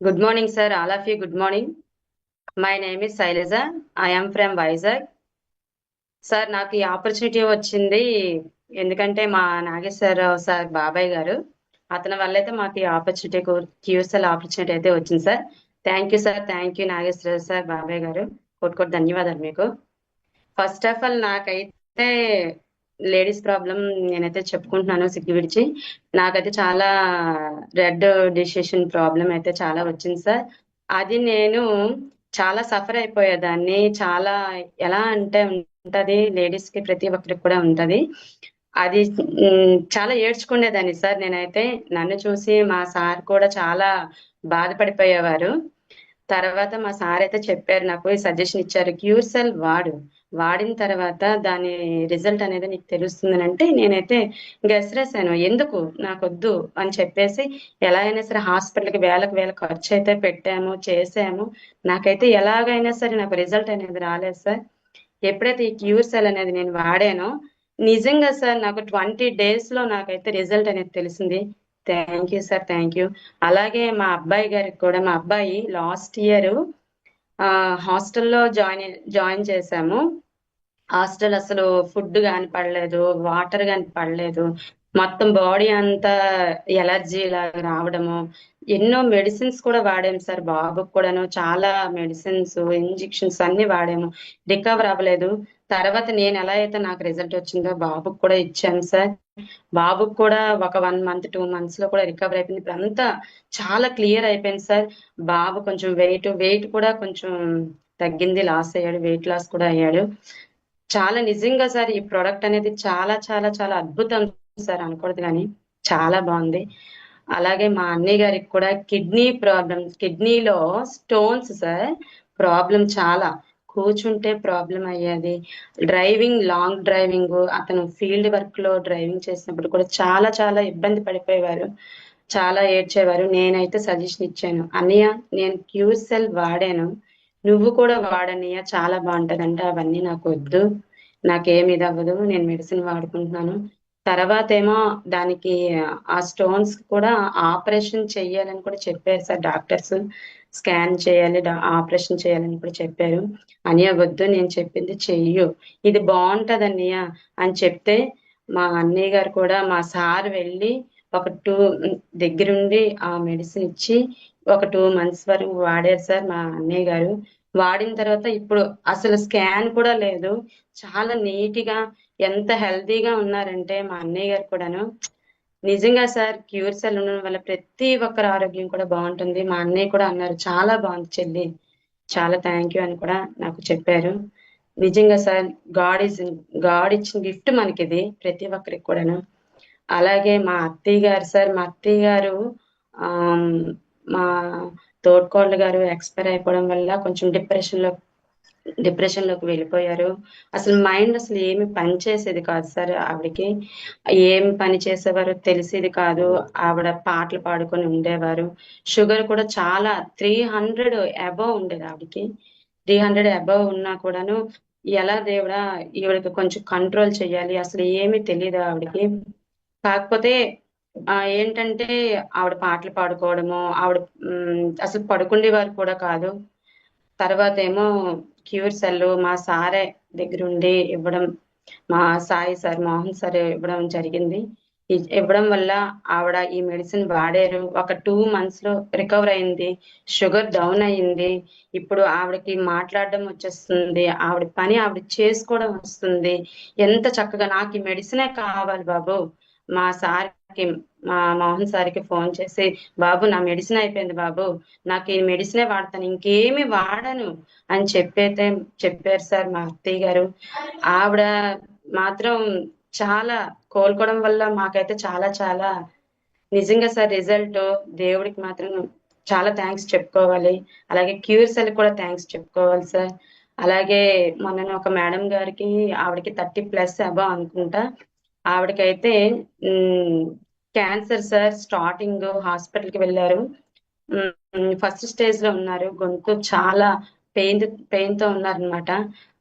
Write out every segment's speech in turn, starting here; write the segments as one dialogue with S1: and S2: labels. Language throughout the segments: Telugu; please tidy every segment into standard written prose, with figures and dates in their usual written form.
S1: Good morning, sir. All of you, good morning. My name is Sailaja. I am from Vizag. Sir నాకు ఈ ఆపర్చునిటీ వచ్చింది ఎందుకంటే మా నాగేశ్వరరావు సార్ బాబాయ్ గారు అతని వల్ల అయితే మాకు ఈ ఆపర్చునిటీ క్యూఎస్ఎల్ ఆపర్చునిటీ అయితే వచ్చింది sir. Thank you sir. Thank you Nageswara Rao sir బాబాయ్ గారు. కోటి ధన్యవాదాలు మీకు. ఫస్ట్ ఆఫ్ ఆల్ నాకైతే లేడీస్ ప్రాబ్లం నేనైతే చెప్పుకుంటున్నాను సిగ్గు విడిచి. నాకైతే చాలా రెడ్ డిసిషన్ ప్రాబ్లం అయితే చాలా వచ్చింది సార్. అది నేను చాలా సఫర్ అయిపోయేదాన్ని. చాలా ఎలా అంటే ఉంటది, లేడీస్ కి ప్రతి ఒక్కరికి కూడా ఉంటది. అది చాలా ఏడ్చుకునేదాన్ని సార్ నేనైతే. నన్ను చూసి మా సార్ కూడా చాలా బాధపడిపోయేవారు. తర్వాత మా సార్ అయితే చెప్పారు, నాకు సజెషన్ ఇచ్చారు, క్యూర్సెల్ వాడు, వాడిన తర్వాత దాని రిజల్ట్ అనేది నీకు తెలుస్తుందని. అంటే నేనైతే గెసరేసాను, ఎందుకు నాకొద్దు అని చెప్పేసి ఎలా అయినా సరే హాస్పిటల్కి వేలకు వేల ఖర్చు అయితే పెట్టాము, చేసాము. నాకైతే ఎలాగైనా సరే నాకు రిజల్ట్ అనేది రాలేదు సార్. ఎప్పుడైతే ఈ క్యూర్సెల్ అనేది నేను వాడానో నిజంగా సార్ నాకు 20 days లో నాకైతే రిజల్ట్ అనేది తెలిసింది. Thank you sir. Thank you. అలాగే మా అబ్బాయి గారికి కూడా, మా అబ్బాయి లాస్ట్ ఇయర్ హాస్టల్లో జాయిన్ చేశాము. హాస్టల్ అసలు ఫుడ్ గాని పడలేదు, వాటర్ గాని పడలేదు. మొత్తం బాడీ అంతా ఎలర్జీ లాగా రావడము. ఎన్నో మెడిసిన్స్ కూడా వాడాము సార్ బాబుకు కూడాను. చాలా మెడిసిన్స్, ఇంజెక్షన్స్ అన్ని వాడాము. రికవర్ అవ్వలేదు. తర్వాత నేను ఎలా అయితే నాకు రిజల్ట్ వచ్చిందో బాబుకు కూడా ఇచ్చాను సార్. బాబుకు కూడా ఒక 1 month 2 months లో కూడా రికవర్ అయిపోయింది. ఇప్పుడు అంతా చాలా క్లియర్ అయిపోయింది సార్. బాబు కొంచెం వెయిట్ కూడా కొంచెం తగ్గింది, లాస్ అయ్యాడు, వెయిట్ లాస్ కూడా అయ్యాడు. చాలా నిజంగా సార్ ఈ ప్రోడక్ట్ అనేది చాలా చాలా చాలా అద్భుతం సార్, అనకూడదు కానీ చాలా బాగుంది. అలాగే మా అన్నయ్య గారికి కూడా కిడ్నీ ప్రాబ్లం, కిడ్నీలో స్టోన్స్ సార్ ప్రాబ్లం చాలా. కూర్చుంటే ప్రాబ్లం అయ్యేది. డ్రైవింగ్, లాంగ్ డ్రైవింగ్, అతను ఫీల్డ్ వర్క్ లో డ్రైవింగ్ చేసినప్పుడు కూడా చాలా చాలా ఇబ్బంది పడిపోయేవారు, చాలా ఏడ్చేవారు. నేనైతే సజెషన్ ఇచ్చాను, అన్నయ్య నేను క్యూసెల్ వాడాను, నువ్వు కూడా వాడన్నయ్య, చాలా బాగుంటదంటే అవన్నీ నాకు వద్దు, నాకేమి ఇది అవ్వదు, నేను మెడిసిన్ వాడుకుంటున్నాను. తర్వాత ఏమో దానికి ఆ స్టోన్స్ కూడా ఆపరేషన్ చెయ్యాలని కూడా చెప్పారు సార్ డాక్టర్స్. స్కాన్ చేయాలి, ఆపరేషన్ చేయాలని కూడా చెప్పారు. అన్నయ్య వద్దు, నేను చెప్పింది చెయ్యు, ఇది బాగుంటది అన్నయ్య అని చెప్తే మా అన్నయ్య గారు కూడా, మా సార్ వెళ్ళి ఒక దగ్గరుండి ఆ మెడిసిన్ ఇచ్చి ఒక 2 months వరకు వాడారు సార్ మా అన్నయ్య గారు. వాడిన తర్వాత ఇప్పుడు అసలు స్కాన్ కూడా లేదు. చాలా నీట్ గా, ఎంత హెల్తీగా ఉన్నారంటే మా అన్నయ్య గారు కూడాను. నిజంగా సార్ క్యూర్ సెల్ ఉండడం వల్ల ప్రతి ఒక్కరి ఆరోగ్యం కూడా బాగుంటుంది. మా అన్నయ్య కూడా అన్నారు, చాలా బాగుంది చెల్లి, చాలా థ్యాంక్ యూ అని కూడా నాకు చెప్పారు. నిజంగా సార్ గాడ్ ఇచ్చిన గిఫ్ట్ మనకి ఇది, ప్రతి ఒక్కరికి కూడాను. అలాగే మా అత్తయ్య గారు సార్, మా అత్తయ్య గారు ఆమ్, మా తోడ్కోళ్ళ గారు ఎక్స్పైర్ అయిపోవడం వల్ల కొంచెం డిప్రెషన్ లోకి వెళ్ళిపోయారు. అసలు మైండ్ అసలు ఏమి పని చేసేది కాదు సార్ ఆవిడకి. ఏం పని చేసేవారో తెలిసేది కాదు. ఆవిడ పాటలు పాడుకొని ఉండేవారు. షుగర్ కూడా చాలా 300 అబవ్ ఉండేది ఆవిడకి. 300 అబవ్ ఉన్నా కూడాను ఎలా దేవుడా ఈవిడకి కొంచెం కంట్రోల్ చేయాలి, అసలు ఏమీ తెలియదు ఆవిడకి. కాకపోతే ఏంటంటే ఆవిడ పాటలు పాడుకోవడము, ఆవిడ అసలు పడుకుండేవారు కూడా కాదు. తర్వాత ఏమో క్యూర్ సెల్ మా సారే దగ్గరుండి ఇవ్వడం, మా సాయి సార్, మోహన్ సార్ ఇవ్వడం జరిగింది. ఇవ్వడం వల్ల ఆవిడ ఈ మెడిసిన్ వాడారు. ఒక 2 months లో రికవర్ అయింది. షుగర్ డౌన్ అయింది. ఇప్పుడు ఆవిడకి మాట్లాడడం వచ్చేస్తుంది, ఆవిడ పని ఆవిడ చేసుకోవడం వస్తుంది. ఎంత చక్కగా, నాకు ఈ మెడిసినే కావాలి బాబు, మా సార్కి, మా మోహన్ సార్కి ఫోన్ చేసి, బాబు నా మెడిసిన్ అయిపోయింది బాబు, నాకు ఈ మెడిసినే వాడతాను, ఇంకేమి వాడను అని చెప్పారు సార్ మా అత్తయ్య గారు. ఆవిడ మాత్రం చాలా కోలుకోవడం వల్ల మాకైతే చాలా చాలా నిజంగా సార్ రిజల్ట్ దేవుడికి మాత్రం చాలా థ్యాంక్స్ చెప్పుకోవాలి. అలాగే క్యూర్ సెల్ కూడా థ్యాంక్స్ చెప్పుకోవాలి సార్. అలాగే మొన్న ఒక మేడం గారికి, ఆవిడకి 30+ అబవ్ అనుకుంటా, ఆవిడకైతే క్యాన్సర్ సార్. స్టార్టింగ్ హాస్పిటల్ కి వెళ్ళారు. ఫస్ట్ స్టేజ్ లో ఉన్నారు. గొంతు చాలా పెయిన్ తో ఉన్నారనమాట.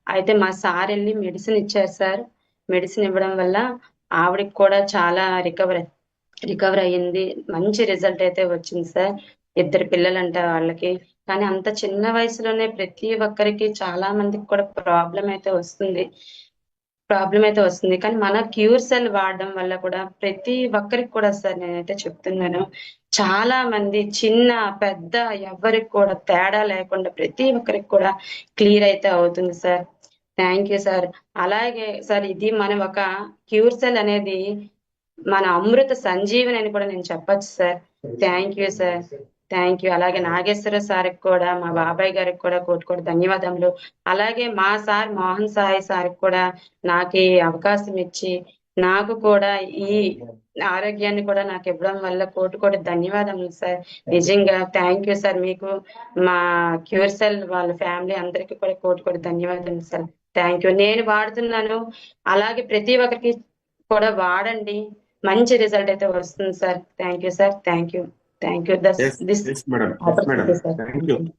S1: అయితే మా సార్ వెళ్ళి మెడిసిన్ ఇచ్చారు సార్. మెడిసిన్ ఇవ్వడం వల్ల ఆవిడకి కూడా చాలా రికవర్ అయ్యింది. మంచి రిజల్ట్ అయితే వచ్చింది సార్. 2 పిల్లలంట వాళ్ళకి. కానీ అంత చిన్న వయసులోనే ప్రతి ఒక్కరికి చాలా మందికి కూడా ప్రాబ్లం అయితే వస్తుంది. కానీ మన క్యూర్ సెల్ వాడడం వల్ల కూడా ప్రతి ఒక్కరికి కూడా సార్ నేనైతే చెప్తున్నాను. చాలా మంది చిన్న పెద్ద ఎవరికి కూడా తేడా లేకుండా ప్రతి ఒక్కరికి కూడా క్లియర్ అయితే అవుతుంది సార్. Thank you sir. అలాగే సార్ ఇది మనం ఒక క్యూర్ సెల్ అనేది మన అమృత సంజీవని అని కూడా నేను చెప్పొచ్చు sir. Thank you sir. Thank you. అలాగే నాగేశ్వర సార్కి కూడా మా బాబాయ్ గారికి కూడా కోటి కోటి ధన్యవాదములు. అలాగే మా సార్ మోహన్ సాయి సార్కి కూడా నాకు ఈ అవకాశం ఇచ్చి నాకు కూడా ఈ ఆరోగ్యాన్ని కూడా నాకు ఇవ్వడం వల్ల కోటి కోటి ధన్యవాదములు సార్. నిజంగా థ్యాంక్ యూ సార్. మీకు మా క్యూర్ సెల్ వాళ్ళ ఫ్యామిలీ అందరికీ కూడా కోటి కోటి ధన్యవాదాలు సార్. Thank you. నేను వాడుతున్నాను. అలాగే ప్రతి ఒక్కరికి కూడా వాడండి. మంచి రిజల్ట్ అయితే వస్తుంది sir. Thank you sir. Thank you. Thank you
S2: yes
S1: this
S2: yes madam, yes madam,
S1: opportunity sir.
S2: Thank
S1: thank
S2: you.
S1: You.